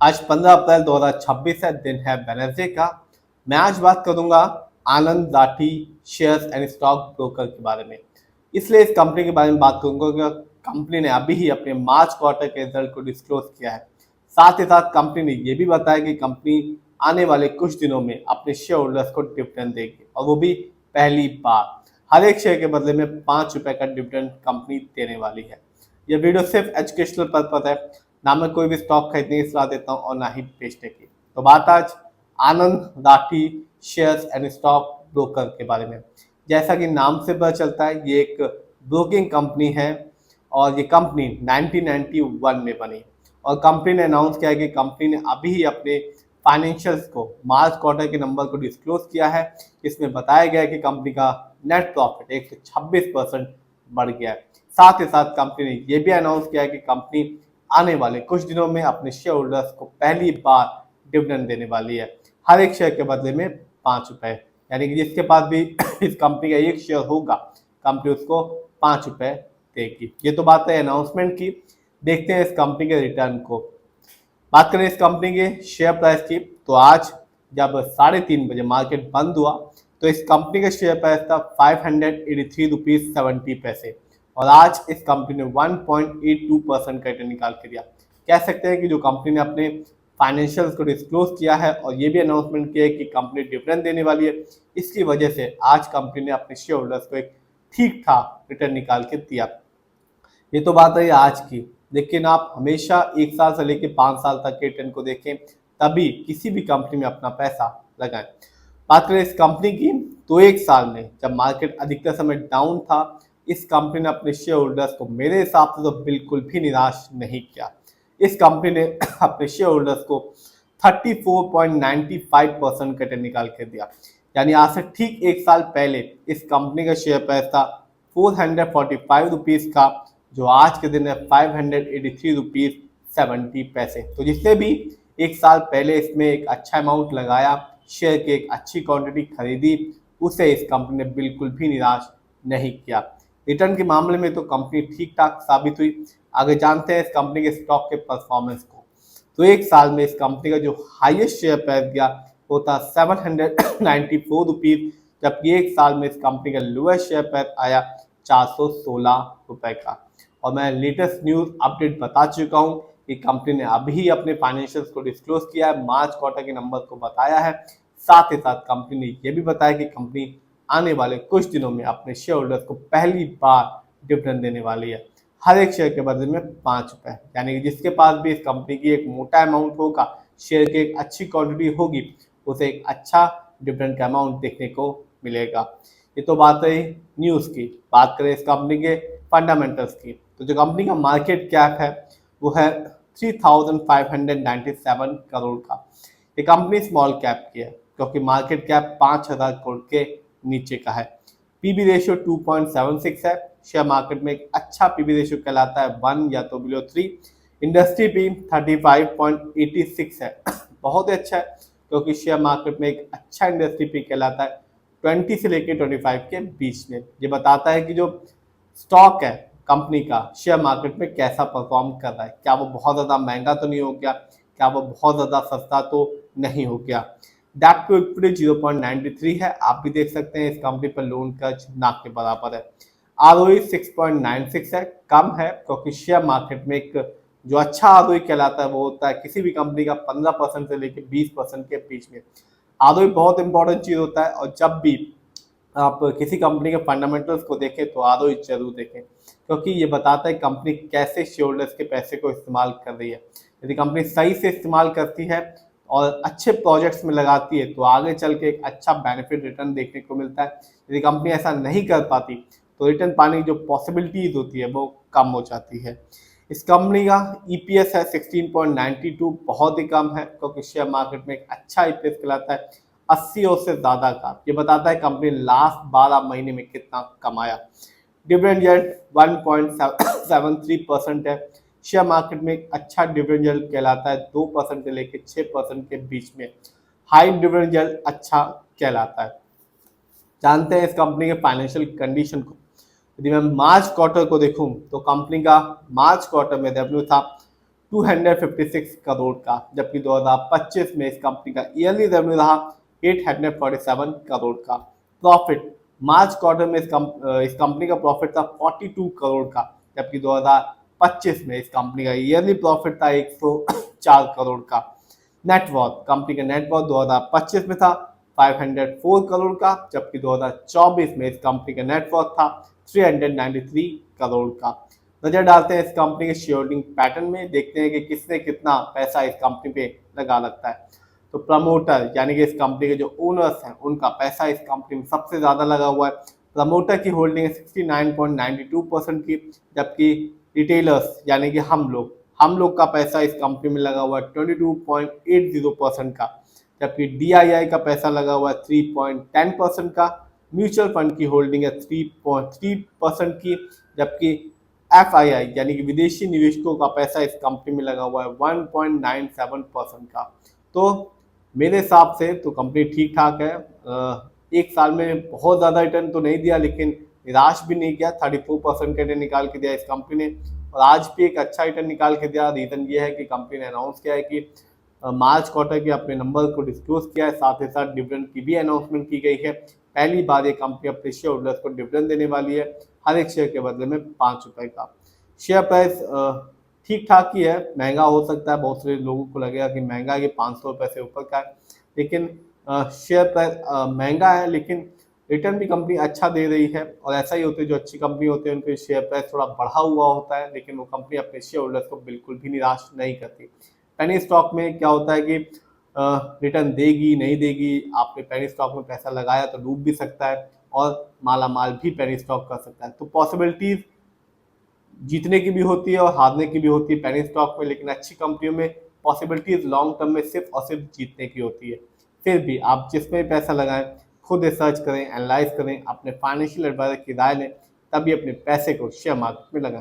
आज 15 अप्रैल 2026 है, दिन है वेडनेसडे का। मैं आज बात करूंगा Anand Rathi shares and stock broker के बारे में। इसलिए इस कंपनी के बारे में बात करूंगा कि कंपनी ने अभी ही अपने मार्च क्वार्टर के रिजल्ट को डिस्क्लोज किया है। साथ ही साथ कंपनी ने यह भी बताया कि कंपनी आने वाले कुछ दिनों में अपने शेयर होल्डर्स को डिविडेंड देगी, और वो भी पहली बार। हर एक शेयर के बदले में 5 रुपए का डिविडेंड कंपनी देने वाली है। यह वीडियो सिर्फ एजुकेशनल पर्पज है, ना मैं कोई भी स्टॉक खरीदने की सलाह देता हूँ और ना ही बेचने की। तो बात आज Anand Rathi shares and stock broker के बारे में। जैसा कि नाम से पता चलता है, ये एक ब्रोकिंग कंपनी है और ये कंपनी 1991 में बनी। और कंपनी ने अनाउंस किया है कि कंपनी ने अभी ही अपने फाइनेंशियल्स को मार्च क्वार्टर के नंबर को डिस्क्लोज किया है। इसमें बताया गया है कि कंपनी का नेट प्रॉफिट 126% बढ़ गया है। साथ ही साथ कंपनी ने यह भी अनाउंस किया है कि कंपनी आने वाले कुछ दिनों में अपने शेयर होल्डर्स को पहली बार डिविडेंड देने वाली है, हर एक शेयर के बदले में 5 रुपए। यानी कि जिसके पास भी इस कंपनी का एक शेयर होगा, कंपनी उसको 5 रुपए देगी। ये तो बात है अनाउंसमेंट की। देखते हैं इस कंपनी के रिटर्न को। बात करें इस कंपनी के शेयर प्राइस की, तो आज जब 3:30 बजे मार्केट बंद हुआ तो इस कंपनी का शेयर प्राइस था 583 रुपीज 70 पैसे, और आज इस कंपनी ने 1.82% का रिटर्न निकाल के दिया। कह सकते हैं कि जो कंपनी ने अपने फाइनेंशियल्स को डिस्क्लोज किया है और ये भी अनाउंसमेंट किया है कि कंपनी डिविडेंड देने वाली है, इसकी वजह से आज कंपनी ने अपने शेयर होल्डर्स को एक ठीक ठाक रिटर्न निकाल के दिया। ये तो बात है आज की, लेकिन आप हमेशा 1 साल से लेकर 5 साल तक के रिटर्न को देखें, तभी किसी भी कंपनी में अपना पैसा लगाएं। बात करें इस कंपनी की, तो 1 साल में जब मार्केट अधिकतर समय डाउन था, इस कंपनी ने अपने शेयर होल्डर्स को मेरे हिसाब से तो बिल्कुल भी निराश नहीं किया। इस कंपनी ने अपने शेयर होल्डर्स को 34.95% का रिटर्न निकाल के दिया। यानी आज से ठीक 1 साल पहले इस कंपनी का शेयर प्राइस था 445 रुपीज का, जो आज के दिन है 583 रुपीज 70 पैसे। तो जिसने भी 1 साल पहले इसमें एक अच्छा अमाउंट लगाया, शेयर की एक अच्छी क्वांटिटी खरीदी, उसे इस कंपनी ने बिल्कुल भी निराश नहीं किया। रिटर्न के मामले में तो कंपनी ठीक ठाक साबित हुई। आगे जानते हैं इस कंपनी के स्टॉक के परफॉर्मेंस को। तो 1 साल में इस कंपनी का जो हाईएस्ट शेयर प्राइस गया वो था 794 रुपीज, जबकि 1 साल में इस कंपनी का लोएस्ट शेयर प्राइस आया 416 रुपए का। और मैं लेटेस्ट न्यूज अपडेट बता चुका हूं कि कंपनी ने अभी अपने फाइनेंशियल्स को डिस्क्लोज किया है, मार्च क्वार्टर के नंबर को बताया है। साथ ही साथ कंपनी ने यह भी बताया कि कंपनी आने वाले कुछ दिनों में अपने शेयर होल्डर्स को पहली बार डिविडेंड देने वाली है, हर एक शेयर के बदले में 5 रुपए। यानी कि जिसके पास भी इस कंपनी की एक मोटा अमाउंट होगा, शेयर की एक अच्छी क्वांटिटी होगी, उसे एक अच्छा डिविडेंड का अमाउंट देखने को मिलेगा। ये तो बात है न्यूज़ की। बात करें इस कंपनी के फंडामेंटल्स की, तो जो कंपनी का मार्केट कैप है वो है 3597 करोड़ का। ये कंपनी स्मॉल कैप की है क्योंकि मार्केट कैप 5000 करोड़ के नीचे का है। पीबी रेशियो 2.76 है। शेयर मार्केट में एक अच्छा पीबी रेशियो कहलाता है 1 या तो बिलो 3। इंडस्ट्री पी 35.86 है, बहुत ही अच्छा है क्योंकि शेयर मार्केट में एक अच्छा इंडस्ट्री पी कहलाता है 20 से लेकर 25 के बीच में। ये बताता है कि जो स्टॉक है कंपनी का शेयर मार्केट में कैसा परफॉर्म कर रहा है, क्या वो बहुत ज़्यादा महंगा तो नहीं हो गया, क्या वो बहुत ज़्यादा सस्ता तो नहीं हो गया। डेट टू इक्विटी 0.93 है। आप भी देख सकते हैं इस कंपनी पर लोन कर्ज ना के बराबर है। आरओई 6.96 है, कम है क्योंकि शेयर मार्केट में एक जो अच्छा आरओई कहलाता है वो होता है किसी भी कंपनी का 15% से लेकर 20% के बीच में। आरओई बहुत इंपॉर्टेंट चीज़ होता है, और जब भी आप किसी कंपनी के फंडामेंटल्स को देखें तो आरओई जरूर देखें, क्योंकि ये बताता है कंपनी कैसे शेयर होल्डर्स के पैसे को इस्तेमाल कर रही है। यदि कंपनी सही से इस्तेमाल करती है और अच्छे प्रोजेक्ट्स में लगाती है तो आगे चल के एक अच्छा बेनिफिट रिटर्न देखने को मिलता है। यदि कंपनी ऐसा नहीं कर पाती तो रिटर्न पाने की जो पॉसिबिलिटीज होती है वो कम हो जाती है। इस कंपनी का ईपीएस है 16.92, बहुत ही कम है क्योंकि शेयर मार्केट में एक अच्छा ईपीएस कहलाता है 80 और से ज़्यादा का। ये बताता है कंपनी लास्ट 12 महीने में कितना कमाया। डिविडेंड यील्ड 1.73% है। शेयर मार्केट में एक अच्छा डिविडेंड यील्ड कहलाता है 2% से लेकर 6% के बीच में। हाई डिविडेंड यील्ड अच्छा कहलाता है। जानते हैं इस कंपनी के फाइनेंशियल कंडीशन को। यदि मैं मार्च क्वार्टर को देखूं तो कंपनी का मार्च क्वार्टर में रेवेन्यू था 256 करोड़ का, जबकि 2025 में इस कंपनी का ईयरली रेवेन्यू रहा 847 करोड़ का। प्रॉफिट मार्च क्वार्टर में इस कंपनी का प्रॉफिट था 42 करोड़ का, जबकि 2025 में इस कंपनी का ईयरली प्रॉफिट था 104 करोड़ का। नेटवर्थ कंपनी का नेटवर्थ 2025 में था 504 करोड़ का, जबकि 2024 में इस कंपनी का नेटवर्थ था 393 करोड़ का। नजर डालते हैं इस कंपनी के शेयर होल्डिंग पैटर्न में, देखते हैं कि किसने कितना पैसा इस कंपनी पे लगा लगता है। तो प्रमोटर यानी कि इस कंपनी के जो ओनर्स हैं उनका पैसा इस कंपनी में सबसे ज्यादा लगा हुआ है। प्रमोटर की होल्डिंग है 69.92% की, जबकि रिटेलर्स यानी कि हम लोग का पैसा इस कंपनी में लगा हुआ है 22.80% का, जबकि डीआईआई का पैसा लगा हुआ है 3.10% का। म्यूचुअल फंड की होल्डिंग है 3.3% की, जबकि एफआईआई यानी कि विदेशी निवेशकों का पैसा इस कंपनी में लगा हुआ है 1.97% का। तो मेरे हिसाब से तो कंपनी ठीक ठाक है। एक साल में बहुत ज़्यादा रिटर्न तो नहीं दिया, लेकिन निराश भी नहीं किया। 34% का रिटर्न निकाल के दिया इस कंपनी ने, और आज भी एक अच्छा रिटर्न निकाल के दिया। रीज़न ये है कि कंपनी ने अनाउंस किया है कि मार्च क्वार्टर के अपने नंबर को डिस्क्लोज किया है, साथ ही साथ डिविडेंड की भी अनाउंसमेंट की गई है। पहली बार ये कंपनी अपने शेयर होल्डर्स को डिविडेंड देने वाली है, हर एक शेयर के बदले में 5 रुपए का। शेयर प्राइस ठीक ठाक ही है, महंगा हो सकता है, बहुत सारे लोगों को लगेगा कि महंगा है, 500 रुपये से ऊपर का है, लेकिन शेयर प्राइस महंगा है, लेकिन रिटर्न भी कंपनी अच्छा दे रही है। और ऐसा ही होता है, जो अच्छी कंपनी होती है उनके शेयर प्राइस थोड़ा बढ़ा हुआ होता है, लेकिन वो कंपनी अपने शेयर होल्डर्स को बिल्कुल भी निराश नहीं करती। पेनी स्टॉक में क्या होता है कि रिटर्न देगी नहीं देगी, आपने पेनी स्टॉक में पैसा लगाया तो डूब भी सकता है, और माला माल भी पेनी स्टॉक कर सकता है। तो पॉसिबिलिटीज जीतने की भी होती है और हारने की भी होती है पेनी स्टॉक में, लेकिन अच्छी कंपनियों में पॉसिबिलिटीज लॉन्ग टर्म में सिर्फ और सिर्फ जीतने की होती है। फिर भी आप जिसमें पैसा लगाएं, खुद रिसर्च करें, एनालाइज करें, अपने फाइनेंशियल एडवाइजर की राय लें, तभी अपने पैसे को शेयर मार्केट में लगाएं।